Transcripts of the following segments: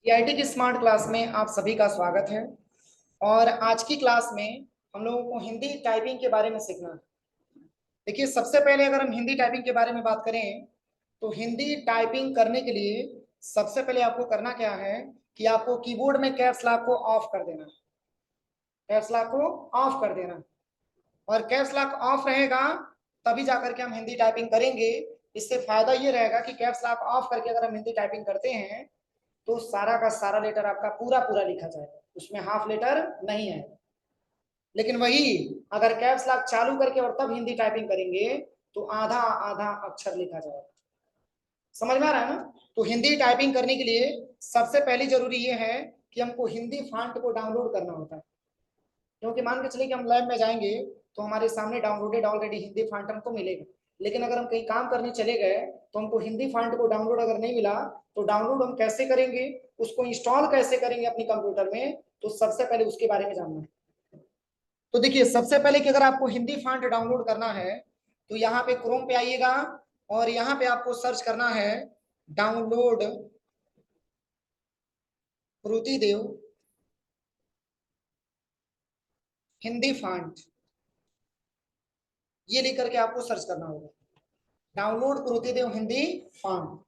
TIT की smart class में आप सभी का स्वागत है। और आज की क्लास में हम लोगों को हिंदी टाइपिंग के बारे में सीखना है। देखिए, सबसे पहले अगर हम हिंदी टाइपिंग के बारे में बात करें तो हिंदी टाइपिंग करने के लिए सबसे पहले आपको करना क्या है कि आपको कीबोर्ड में कैप्स लॉक को ऑफ कर देना है। कैप्स लॉक को ऑफ कर देना है और कैप्स लॉक ऑफ रहेगा तभी जाकर के हम हिंदी टाइपिंग करेंगे। इससे फायदा ये रहेगा कि कैप्स लॉक ऑफ करके अगर हम हिंदी टाइपिंग करते हैं तो सारा का सारा लेटर आपका पूरा पूरा लिखा जाएगा, उसमें हाफ लेटर नहीं है। लेकिन वही अगर कैप्स लॉक चालू करके और तब हिंदी टाइपिंग करेंगे तो आधा आधा अक्षर लिखा जाएगा। समझ में आ रहा है ना? तो हिंदी टाइपिंग करने के लिए सबसे पहली जरूरी ये है कि हमको हिंदी फॉन्ट को डाउनलोड करना होता है। क्योंकि मान के चलिए कि हम लैब में जाएंगे तो हमारे सामने डाउनलोडेड ऑलरेडी हिंदी फॉन्ट हमको मिलेगा। लेकिन अगर हम कहीं काम करने चले गए तो हमको हिंदी फॉन्ट को डाउनलोड अगर नहीं मिला तो डाउनलोड हम कैसे करेंगे, उसको इंस्टॉल कैसे करेंगे अपने कंप्यूटर में, तो सबसे पहले उसके बारे में जानना है। तो देखिए, सबसे पहले कि अगर आपको हिंदी फॉन्ट डाउनलोड करना है तो यहाँ पे क्रोम पे आइएगा और यहाँ पे आपको सर्च करना है डाउनलोड कृतिदेव हिंदी फॉन्ट, ये लिख करके आपको सर्च करना होगा डाउनलोड कृतिदेव हिंदी फॉन्ट।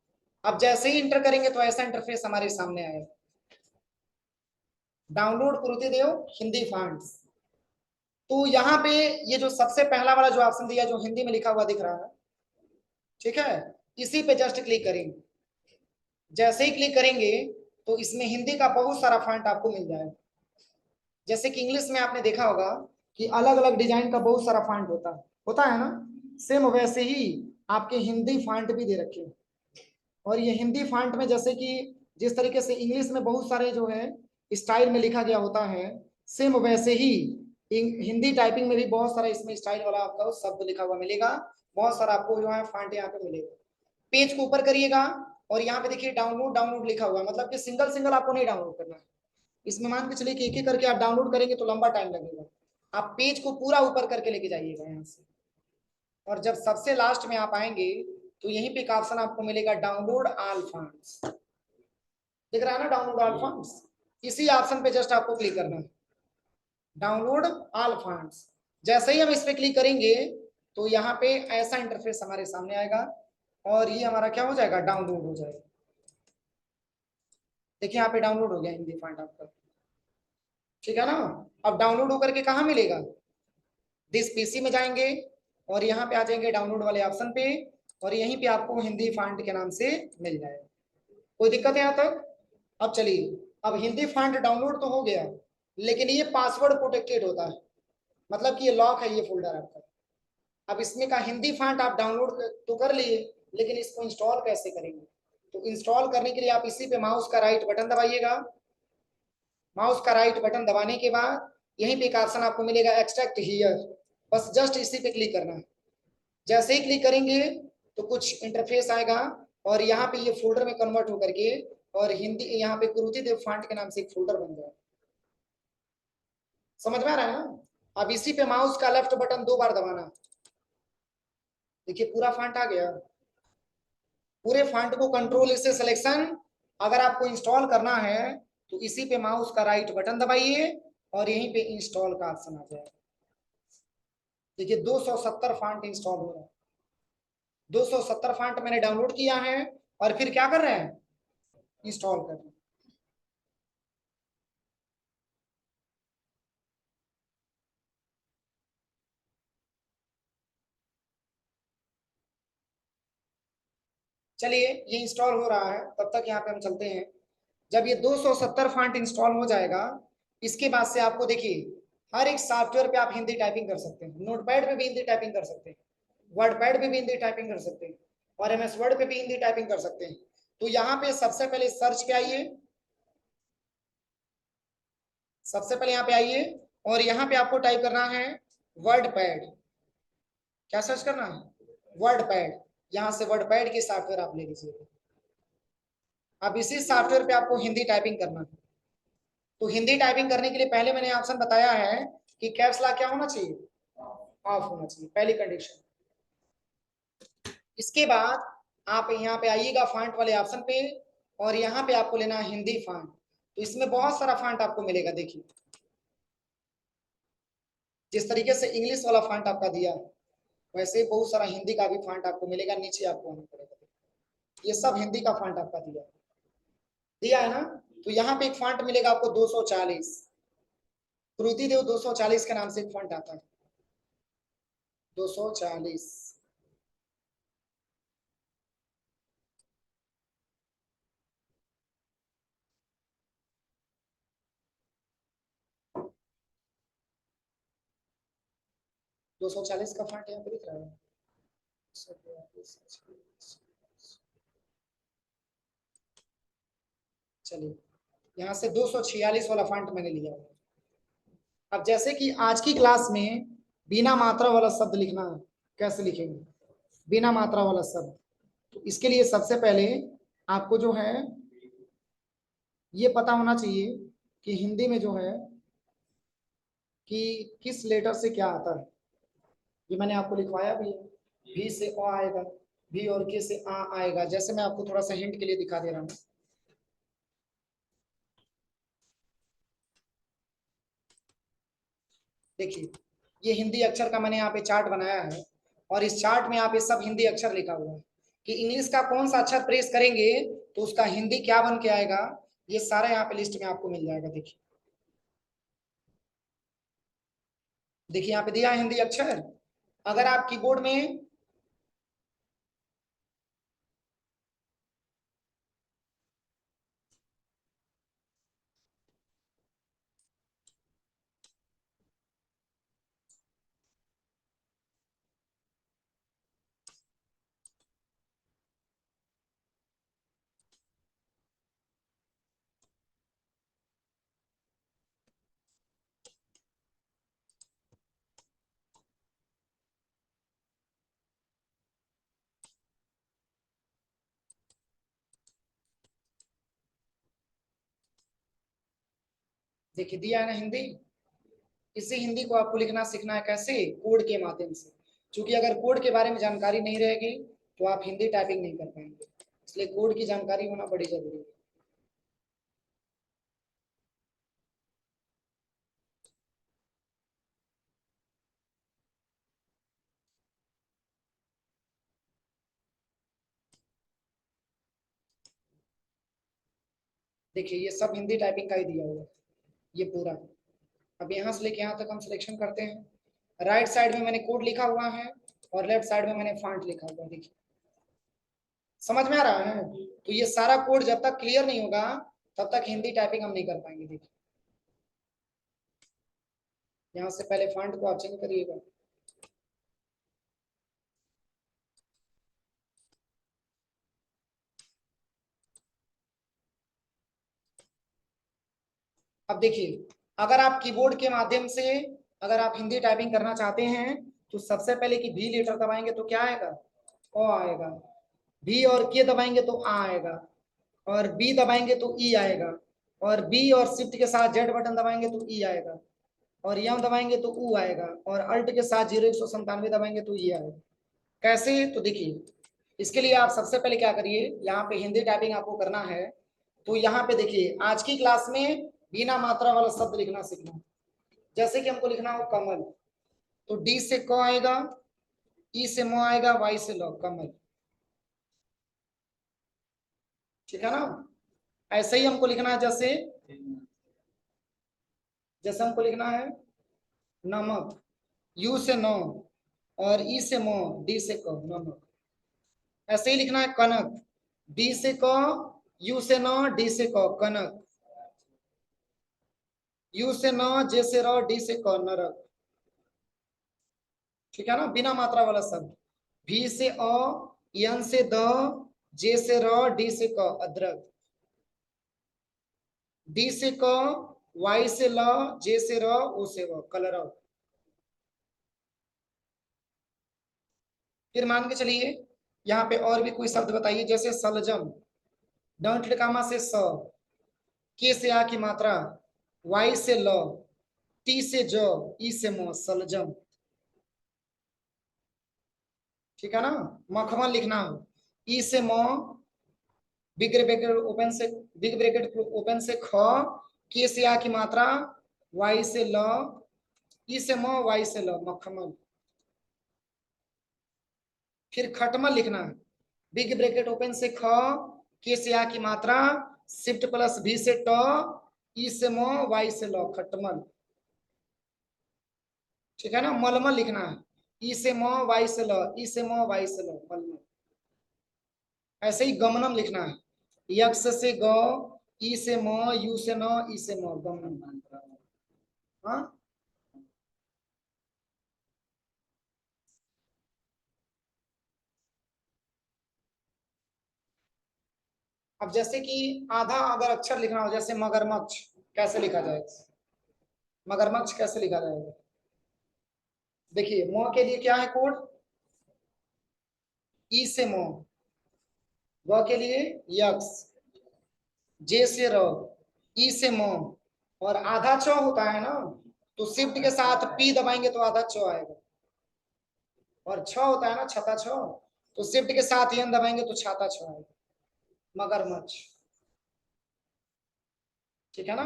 अब जैसे ही इंटर करेंगे तो ऐसा इंटरफेस हमारे सामने आएगा, डाउनलोड कृतिदेव हिंदी फॉन्ट्स। तो यहाँ पे ये जो सबसे पहला वाला जो ऑप्शन दिया जो हिंदी में लिखा हुआ दिख रहा है, ठीक है, इसी पे जस्ट क्लिक करेंगे। जैसे ही क्लिक करेंगे तो इसमें हिंदी का बहुत सारा फॉन्ट आपको मिल जाएगा। जैसे कि इंग्लिश में आपने देखा होगा कि अलग अलग डिजाइन का बहुत सारा फॉन्ट होता है ना, सेम वैसे ही आपके हिंदी फॉन्ट भी दे रखे हैं। और ये हिंदी फॉन्ट में जैसे कि जिस तरीके से इंग्लिश में बहुत सारे जो है स्टाइल में लिखा गया होता है, सेम वैसे ही हिंदी टाइपिंग में भी बहुत सारा इसमें स्टाइल वाला आपका शब्द लिखा हुआ मिलेगा। बहुत सारा आपको जो है फॉन्ट यहाँ पे मिलेगा। पेज को ऊपर करिएगा और यहाँ पे देखिए डाउनलोड डाउनलोड लिखा हुआ है, मतलब कि सिंगल सिंगल आपको नहीं डाउनलोड करना है। इसमें मान के चलिए कि एक एक करके आप डाउनलोड करेंगे तो लंबा टाइम लगेगा। आप पेज को पूरा ऊपर करके लेके जाइएगा यहाँ से, और जब सबसे लास्ट में आप आएंगे तो यहीं पे एक ऑप्शन आपको मिलेगा डाउनलोड ऑल फॉन्ट्स। दिख रहा है ना, डाउनलोड ऑल फॉन्ट्स। इसी ऑप्शन पे जस्ट आपको क्लिक करना है, डाउनलोड ऑल फॉन्ट्स। जैसे ही हम इस पे क्लिक करेंगे तो यहाँ पे ऐसा इंटरफेस हमारे सामने आएगा और ये हमारा क्या हो जाएगा, डाउनलोड हो जाएगा। देखिए यहाँ पे डाउनलोड हो गया हिंदी फॉन्ट आपका, ठीक है ना। अब डाउनलोड होकर के कहाँ मिलेगा, दिस पीसी में जाएंगे और यहाँ पे आ जाएंगे डाउनलोड वाले ऑप्शन पे और यहीं पे आपको हिंदी फॉन्ट के नाम से मिल जाएगा। कोई दिक्कत है यहाँ तक? अब चलिए, अब हिंदी फॉन्ट डाउनलोड तो हो गया, लेकिन ये पासवर्ड प्रोटेक्टेड होता है, मतलब कि ये लॉक है ये फोल्डर आपका। अब इसमें का हिंदी फॉन्ट आप डाउनलोड तो कर लिए, लेकिन इसको इंस्टॉल कैसे करेंगे? तो इंस्टॉल करने के लिए आप इसी पे माउस का राइट बटन दबाइएगा। माउस का राइट बटन दबाने के बाद यहीं पे एक ऑप्शन आपको मिलेगा एक्सट्रैक्ट हियर, बस जस्ट इसी पे क्लिक करना है। जैसे ही क्लिक करेंगे तो कुछ इंटरफेस आएगा और यहाँ पे ये फोल्डर में कन्वर्ट होकर के और हिंदी यहाँ पे कृतिदेव फॉन्ट के नाम से एक फोल्डर बन जाए। समझ में आ रहा है ना? अब इसी पे माउस का लेफ्ट बटन 2 बार दबाना, देखिए पूरा फॉन्ट आ गया। पूरे फॉन्ट को कंट्रोल इससे सिलेक्शन, अगर आपको इंस्टॉल करना है तो इसी पे माउस का राइट बटन दबाइए और यहीं पे इंस्टॉल का ऑप्शन आ जाएगा। देखिए 270 फॉन्ट इंस्टॉल हो रहा है। 270 फॉन्ट मैंने डाउनलोड किया है और फिर क्या कर रहे हैं, इंस्टॉल कर रहे हैं। चलिए ये इंस्टॉल हो रहा है, तब तक यहाँ पे हम चलते हैं। जब ये 270 फॉन्ट इंस्टॉल हो जाएगा, इसके बाद से आपको देखिए हर एक सॉफ्टवेयर पे आप हिंदी टाइपिंग कर सकते हैं। नोटपैड पे भी हिंदी टाइपिंग कर सकते हैं, वर्डपैड पे भी हिंदी टाइपिंग कर सकते हैं और एमएस वर्ड पे भी हिंदी टाइपिंग कर सकते हैं। तो यहाँ पे सबसे पहले सर्च पे आइए, सबसे पहले यहाँ पे आइए और यहाँ पे आपको टाइप करना है वर्डपैड। क्या सर्च करना है, वर्डपैड। यहाँ से वर्डपैड की सॉफ्टवेयर आप ले लीजिए। अब इसी सॉफ्टवेयर पे आपको हिंदी टाइपिंग करना है। तो हिंदी टाइपिंग करने के लिए पहले मैंने ऑप्शन बताया है कि कैप्स लॉक क्या होना चाहिए, ऑफ होना चाहिए, पहली कंडीशन। इसके बाद आप यहाँ पे आइएगा फॉन्ट वाले ऑप्शन पे और यहाँ पे आपको लेना है हिंदी फॉन्ट। तो इसमें बहुत सारा फॉन्ट आपको मिलेगा। देखिए जिस तरीके से इंग्लिश वाला फॉन्ट आपका दिया है, वैसे ही बहुत सारा हिंदी का भी फॉन्ट आपको मिलेगा। नीचे आपको आना पड़ेगा। ये सब हिंदी का फॉन्ट आपका दिया है ना। तो यहाँ पे एक फॉन्ट मिलेगा आपको 240। कृति देव 240 के नाम से एक फॉन्ट आता है, 240। 240 का फॉन्ट यहाँ पे दिख रहा है। चलिए यहाँ से 246 वाला फॉन्ट मैंने लिया है। अब जैसे कि आज की क्लास में बिना मात्रा वाला शब्द लिखना है, कैसे लिखेंगे बिना मात्रा वाला शब्द? तो इसके लिए सबसे पहले आपको जो है ये पता होना चाहिए कि हिंदी में जो है कि किस लेटर से क्या आता है। ये मैंने आपको लिखवाया भी है। भी से अ आएगा, भी और के से आ आएगा। जैसे मैं आपको थोड़ा सा हिंट के लिए दिखा दे रहा हूँ। देखिए ये हिंदी अक्षर का मैंने यहाँ पे चार्ट बनाया है, और इस चार्ट में यहाँ पे सब हिंदी अक्षर लिखा हुआ है कि इंग्लिश का कौन सा अक्षर प्रेस करेंगे तो उसका हिंदी क्या बन के आएगा। ये सारा यहाँ पे लिस्ट में आपको मिल जाएगा। देखिए देखिए यहाँ पे दिया है हिंदी अक्षर। अगर आप कीबोर्ड में देखिए दिया है ना हिंदी। इसी हिंदी को आपको लिखना सीखना है, कैसे? कोड के माध्यम से। क्योंकि अगर कोड के बारे में जानकारी नहीं रहेगी तो आप हिंदी टाइपिंग नहीं कर पाएंगे, इसलिए कोड की जानकारी होना बड़ी जरूरी है। देखिए ये सब हिंदी टाइपिंग का ही दिया हुआ है, ये पूरा। अब यहाँ से लेके यहाँ तक हम सिलेक्शन करते हैं। राइट साइड में मैंने कोड लिखा हुआ है और लेफ्ट साइड में मैंने फॉन्ट लिखा हुआ है। देखिए समझ में आ रहा है? तो ये सारा कोड जब तक क्लियर नहीं होगा तब तक हिंदी टाइपिंग हम नहीं कर पाएंगे। देखिए यहाँ से पहले फॉन्ट को आप चेंज करिएगा। अब देखिए अगर आप कीबोर्ड के माध्यम से अगर आप हिंदी टाइपिंग करना चाहते हैं तो सबसे पहले कि भी लेटर दबाएंगे तो क्या आएगा? ओ आएगा। भी और के दबाएंगे तो आ आएगा, और बी दबाएंगे तो ई आएगा, और बी और शिफ्ट के साथ जेड बटन दबाएंगे तो ई आएगा, और यम दबाएंगे तो ऊ आएगा, और अल्ट के साथ 0197 दबाएंगे तो ये आएगा। कैसे? तो देखिए इसके लिए आप सबसे पहले क्या करिए, यहाँ पे हिंदी टाइपिंग आपको करना है। तो यहाँ पे देखिए आज की क्लास में बिना मात्रा वाला शब्द लिखना सीखना। जैसे कि हमको लिखना हो कमल, तो डी से क आएगा, ई से म आएगा, वाई से ल, कमल। ठीक है ना? ऐसे ही हमको लिखना है, जैसे जैसे हमको लिखना है नमक, यू से नौ, और ई से मो, डी से क, नमक। ऐसे ही लिखना है कनक, डी से क, यू से नौ, डी से क, कनक। यू से नौ, जे से र, डी से क, नरक। ठीक है ना? बिना मात्रा वाला शब्द। भी से अ, यन से द, जे से र, डी से क, अदरक। डी से क, वाई से ल, जे से र, ओ से व, कलरव। फिर मान के चलिए यहाँ पे और भी कोई शब्द बताइए, जैसे सलजम, डंठ लिकामा से स, के से आ की मात्रा, वाई से ल, टी से ज, ई से म, सलजम। ठीक है ना? मखमल लिखना हो, ई से म, बिग ब्रैकेट ओपन से ख, के से आ की मात्रा, वाई से ल, ई से म, वाई से ल, मखमल। फिर खटमल लिखना है, बिग ब्रैकेट ओपन से ख, के से आ की मात्रा, शिफ्ट प्लस भी से ट, ई से म, वाई से ल, खटमल। ठीक है ना। मलमल लिखना है, ई से म, वाई से ल, ई से म, वाई से ल, मलमल। ऐसे ही गमनम लिखना है, यक्स से ग, ई से म, यू से न, ई से म, गमनम। हाँ, अब जैसे कि आधा अगर अक्षर लिखना हो, जैसे मगरमच्छ, कैसे लिखा जाएगा? मगरमच्छ कैसे लिखा जाएगा? देखिए, म के लिए क्या है कोड? ई से म, ग के लिए यक्स, जे से र, ई से म, और आधा च होता है ना, तो शिफ्ट के साथ पी दबाएंगे तो आधा च आएगा। और छ होता है ना, छता छ, तो शिफ्ट के साथ यन दबाएंगे तो छाता छ आएगा, मगरमच्छ। ठीक है ना।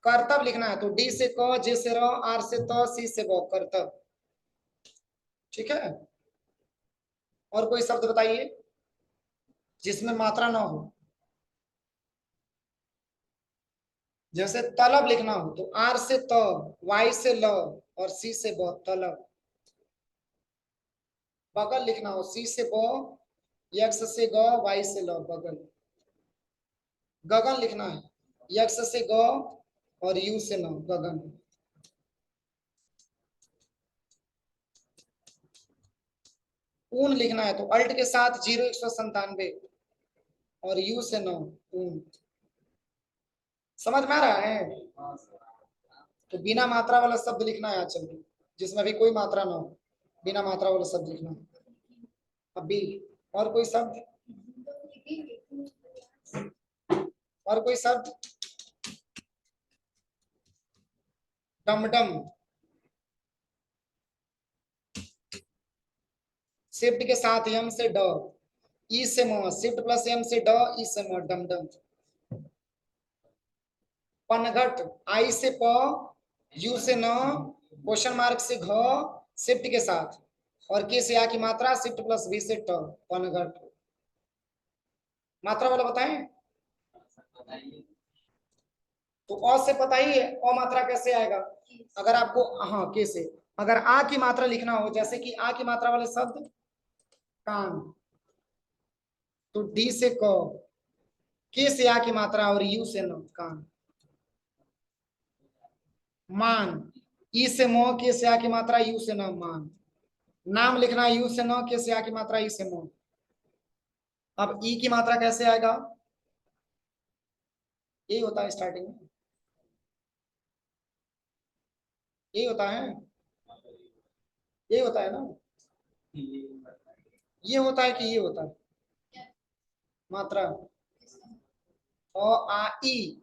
करतब लिखना है, तो डी से क, जे से र, आर से त, सी से ब, करतब। ठीक है। और कोई शब्द बताइए जिसमें मात्रा ना हो। जैसे तलब लिखना हो, तो आर से त, वाई से ल, और सी से ब, तलब। बगल लिखना हो, सी से ब, यक्स से ग, वाई से ल, बगल। गगन लिखना है, यक्स से ग और यू से न, गगन। ऊन लिखना है, तो अल्ट के साथ 0 197 और यू से न, ऊन। समझ में आ रहा है? तो बिना मात्रा वाला शब्द लिखना है आचल की, जिसमें अभी कोई मात्रा ना हो, बिना मात्रा वाला शब्द लिखना है अभी। और कोई शब्द? और कोई शब्द? डमडम, शिफ्ट के साथ यम से ड, ई से म, शिफ्ट प्लस एम से ड, ई से म, डमडम। पनघट, आई से प, यू से न, क्वेश्चन मार्क से घ, शिफ्ट के साथ, और के से आ की मात्रा, शिफ्ट प्लस बी से ट, पनघट। मात्रा वाला बताएं? तो अ से पता ही है अ मात्रा कैसे आएगा। अगर आपको, हाँ, के से, अगर आ की मात्रा लिखना हो, जैसे कि आ की मात्रा वाले शब्द, कान, तो डी से क, के से आ की मात्रा और यू से न, कान। मान, ई से मो, के से आ की मात्रा, यू से न, मान। नाम लिखना है, यू से न, के से आ की मात्रा, ई से मो। अब ई की मात्रा कैसे आएगा? यही होता है स्टार्टिंग में, यही होता है, यही होता है ना। ये होता है कि ये होता है मात्रा? अ आ ई।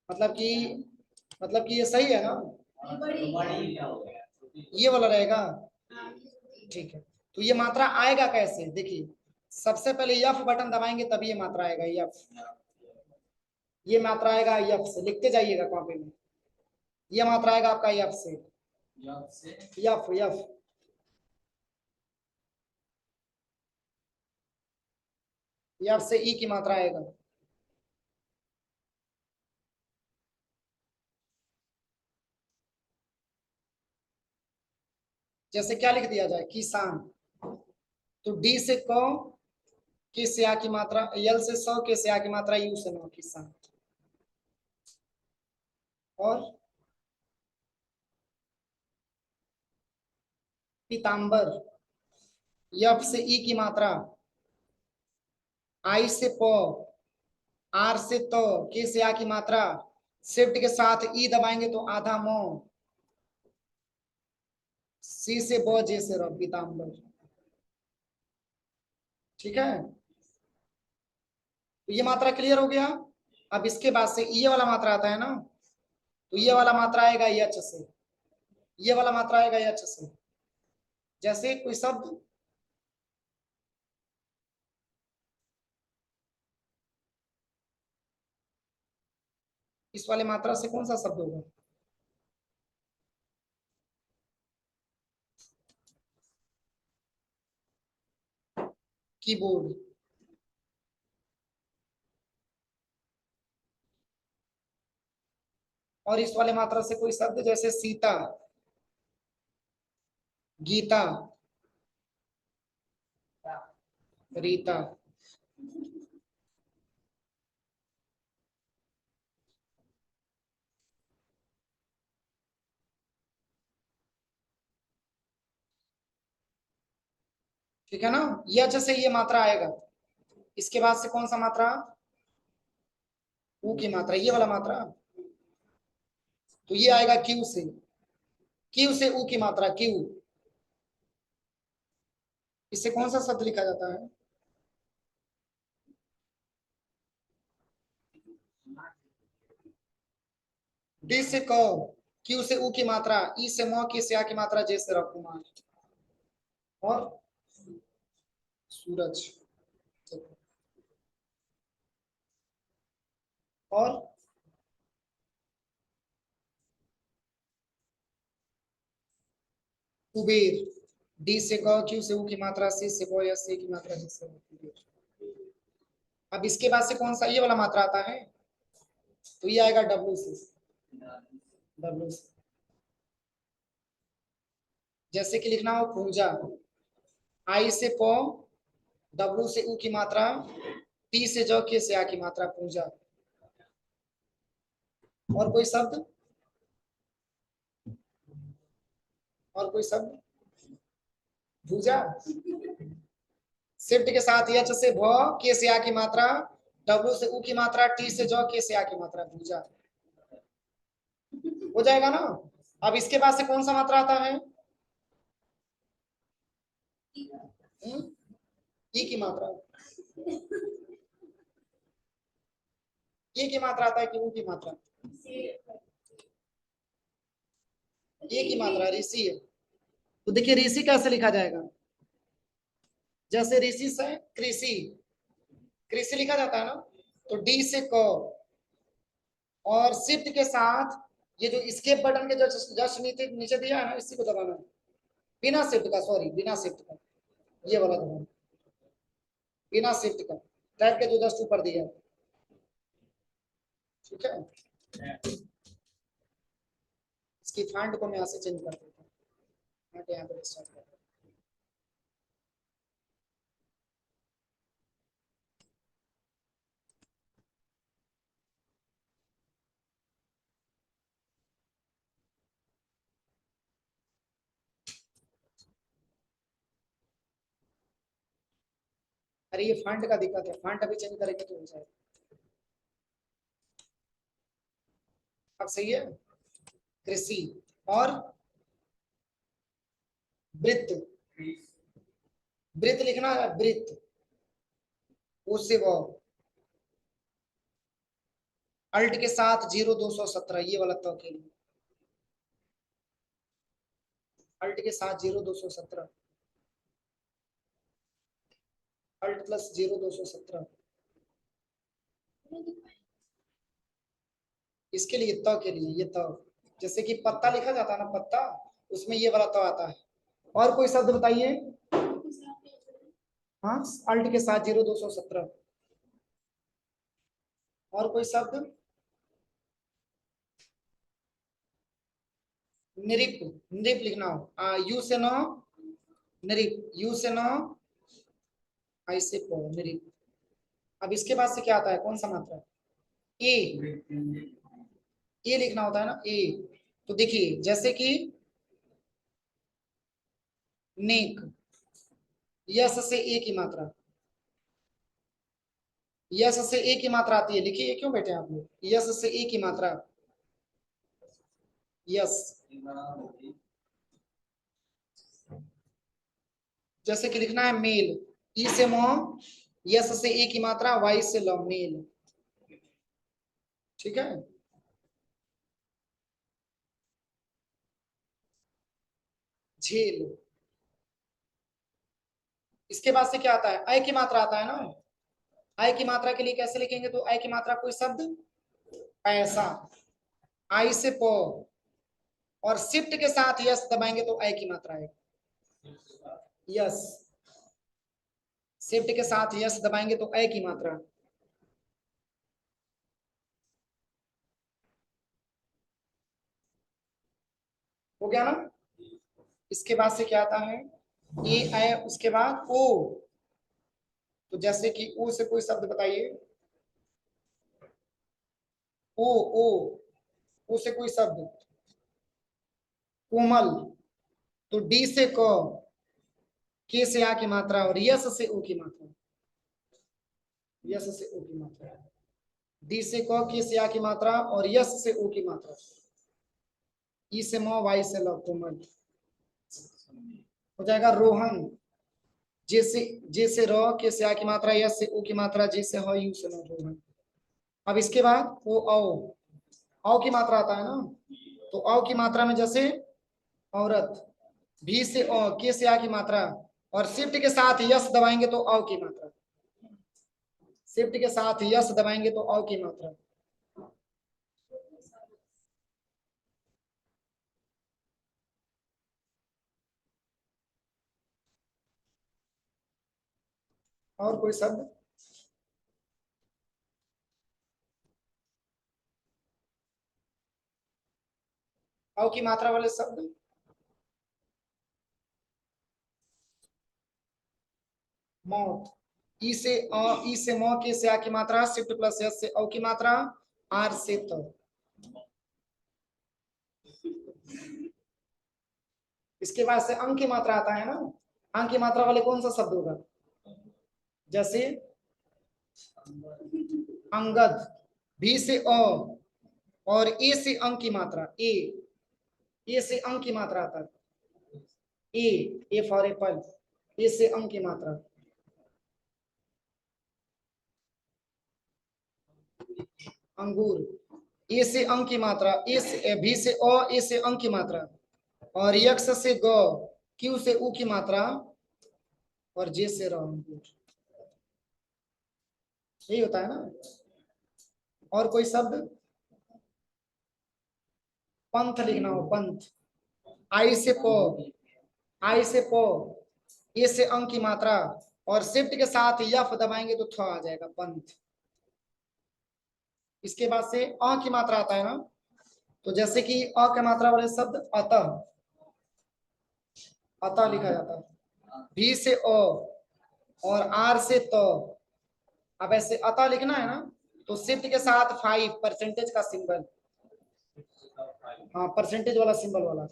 मतलब कि, मतलब कि ये सही है ना, ये वाला रहेगा। ठीक है। तो ये मात्रा आएगा कैसे? देखिए, सबसे पहले यफ बटन दबाएंगे तभी ये मात्रा आएगा, यफ। ये मात्रा आएगा यफ से, लिखते जाइएगा कॉपी में। ये मात्रा आएगा आपका यफ से, यफ यफ। यफ से ई की मात्रा आएगा। जैसे क्या लिख दिया जाए, किसान, तो डी से क, के से आ की मात्रा, यल से सौ, के से आ की मात्रा, यू से नौ, किसान। और पीताम्बर, यफ से ई की मात्रा, आई से प, आर से तो, के से आ की मात्रा, शिफ्ट के साथ ई दबाएंगे तो आधा मो, सी से ब, जे से र, पीताम्बर। ठीक है। तो ये मात्रा क्लियर हो गया। अब इसके बाद से ये वाला मात्रा आता है ना, तो ये वाला मात्रा आएगा यच से, ये वाला मात्रा आएगा यच से। जैसे कोई शब्द इस वाले मात्रा से कौन सा शब्द होगा? कीबोर्ड। और इस वाले मात्रा से कोई शब्द जैसे सीता, गीता, रीता। ठीक है ना? यच से ये मात्रा आएगा। इसके बाद से कौन सा मात्रा? ऊ की मात्रा, ये वाला मात्रा। तो ये आएगा क्यू से। क्यू से ऊ की मात्रा, क्यू। इससे कौन सा शब्द लिखा जाता है? डी से क, क्यू से ऊ की मात्रा, ई से म, की से आ की मात्रा, जे से रकुमार। और सूरज। और कुबेर। डी से क, क्यू से ऊ की मात्रा, सी से क, एस से की मात्रा, जे से कुबेर। अब इसके बाद से कौन सा ये वाला मात्रा आता है? तो ये आएगा डब्ल्यू से। डब्ल्यू से। जैसे कि लिखना हो पूजा, आई से प, डब्ल्यू से ऊ की मात्रा, टी से ज, के से आ की मात्रा, पूजा। और कोई शब्द? और कोई शब्द? भूजा। शिफ्ट के साथ यच से भ, के से आ की मात्रा, डब्ल्यू से ऊ की मात्रा, टी से ज, के से आ की मात्रा, भूजा। हो जाएगा ना? अब इसके बाद से कौन सा मात्रा आता है? ई की मात्रा। ई की मात्रा आता है कि ऊ की मात्रा? ए की मात्रा ऋषि है। तो देखिए ऋषि कैसे लिखा जाएगा? जैसे ऋषि से कृषि, कृषि लिखा जाता है ना। तो डी से क, और शिफ्ट के साथ ये जो स्केप बटन के जो जस्ट नीचे नीचे दिया है ना, इसी को दबाना है। बिना शिफ्ट का, सॉरी बिना शिफ्ट का, ये वाला दबाना, बिना शिफ्ट का, टाइप के जो जस्ट ऊपर दिया है। ठीक है? इसकी फॉन्ट को मैं यहाँ से चेंज कर देता हूँ, यहाँ पे स्टार्ट करता हूँ। अरे ये फॉन्ट का दिक्कत है, फॉन्ट अभी चेंज करेंगे तो हो जाएगा। अब सही है? कृषि। और वृत्त, वृत्त लिखना है, वृत्त, उससे वो अल्ट के साथ 0217, ये वाला तो के लिए अल्ट के साथ 0217, अल्ट प्लस 0217। इसके लिए तो के लिए ये तो, जैसे कि पत्ता लिखा जाता है ना, पत्ता, उसमें ये वाला तो आता है। और कोई शब्द बताइए? हाँ, अल्ट के साथ 0217। और कोई शब्द? निरिप, निरिप लिखना हो, यू से नो, निरिप, यू से नो, आई से पो, निरिप। अब इसके बाद से क्या आता है, कौन सा मात्रा? ए, ए लिखना होता है ना, ए। तो देखिए जैसे कि नेक, यस से ए की मात्रा, यस से ए की मात्रा आती है, लिखिए क्यों बैठे आप लोग, यस से ए की मात्रा, यस। जैसे कि लिखना है मेल, ई से मो, यस से ए की मात्रा, वाई से लो, मेल। ठीक है? झेल, इसके बाद से क्या आता है, अय की मात्रा आता है ना। अय की मात्रा के लिए कैसे लिखेंगे, तो अय की मात्रा कोई शब्द पैसा, आई से प, और शिफ्ट के साथ यस दबाएंगे तो अय की मात्रा है यस, शिफ्ट के साथ यस दबाएंगे तो अय की मात्रा। हो गया ना। इसके बाद से क्या आता है, ए अय, उसके बाद ओ, तो जैसे कि ओ से कोई शब्द बताइए, ओ ओ, ओ से कोई शब्द, कोमल, तो डी से क, के से आ की मात्रा, और यस से ओ की मात्रा, यस से ओ की मात्रा, डी से क, के से आ की मात्रा और यस से ओ की मात्रा, ई से मो, वाई से ल, कोमल। हो जाएगा रोहन, जे से र, के से आ की मात्रा, यस से ओ की मात्रा, जे से ह, यू से न, रोहन। अब इसके बाद वो औ की मात्रा आता है ना, तो औ की मात्रा में जैसे औरत, भी से औ, के से आ की मात्रा, और शिफ्ट के साथ यस दबाएंगे तो औ की मात्रा, शिफ्ट के साथ यस दबाएंगे तो औ की मात्रा। और कोई शब्द, औ की मात्रा वाले शब्द, मौत, ई से अ, ई से मौ, के से आ की मात्रा, शिफ्ट प्लस यस से औ की मात्रा, आर से त। इसके बाद से अंक की मात्रा आता है ना, अंक की मात्रा वाले कौन सा शब्द होगा, जैसे अंगद, भी से अ, और ए से अंक की मात्रा, ए से अंक की मात्रा आता है, ए फॉर एप्पल, ए से अंक की मात्रा, अंगूर, ए से अंक की मात्रा, ए से, भी से अ, ए से अंक की मात्रा, और यक्ष से ग, क्यू से ऊ की मात्रा, और जे से र, अंगूर। यही होता है ना। और कोई शब्द, पंथ लिखना हो, पंथ, आई से पो, आई से पो, ए से अंक की मात्रा, और शिफ्ट के साथ यफ दबाएंगे तो थ आ जाएगा, पंथ। इसके बाद से अ की मात्रा आता है ना, तो जैसे कि अ की मात्रा वाले शब्द अतः, अतः लिखा जाता है, भी से ओ, और आर से तो। अब ऐसे अतः लिखना है ना, तो शिफ्ट के साथ 5 परसेंटेज का सिंबल, हाँ परसेंटेज वाला सिंबल वाला,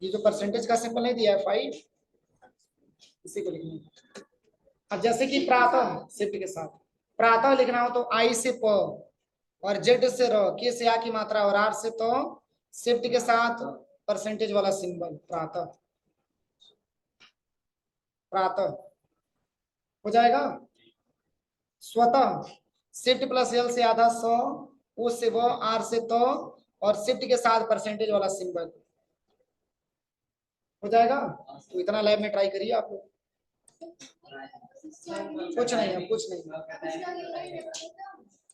ये जो परसेंटेज का सिंबल नहीं दिया है 5, इसी को लिखना है। अब जैसे कि प्रातः, शिफ्ट के साथ प्रातः लिखना हो तो आई से प, और जेड से र, के से आ की मात्रा, और आर से तो, शिफ्ट के साथ परसेंटेज वाला सिंबल, प्रातः, प्रातः। हो जाएगा। स्वतः, शिफ्ट प्लस एल से आधा 100, ओ से वो, आर से तो, और शिफ्ट के साथ परसेंटेज वाला सिंबल। हो जाएगा। तो इतना लैब में ट्राई करिए आप लोग। कुछ नहीं है, कुछ नहीं।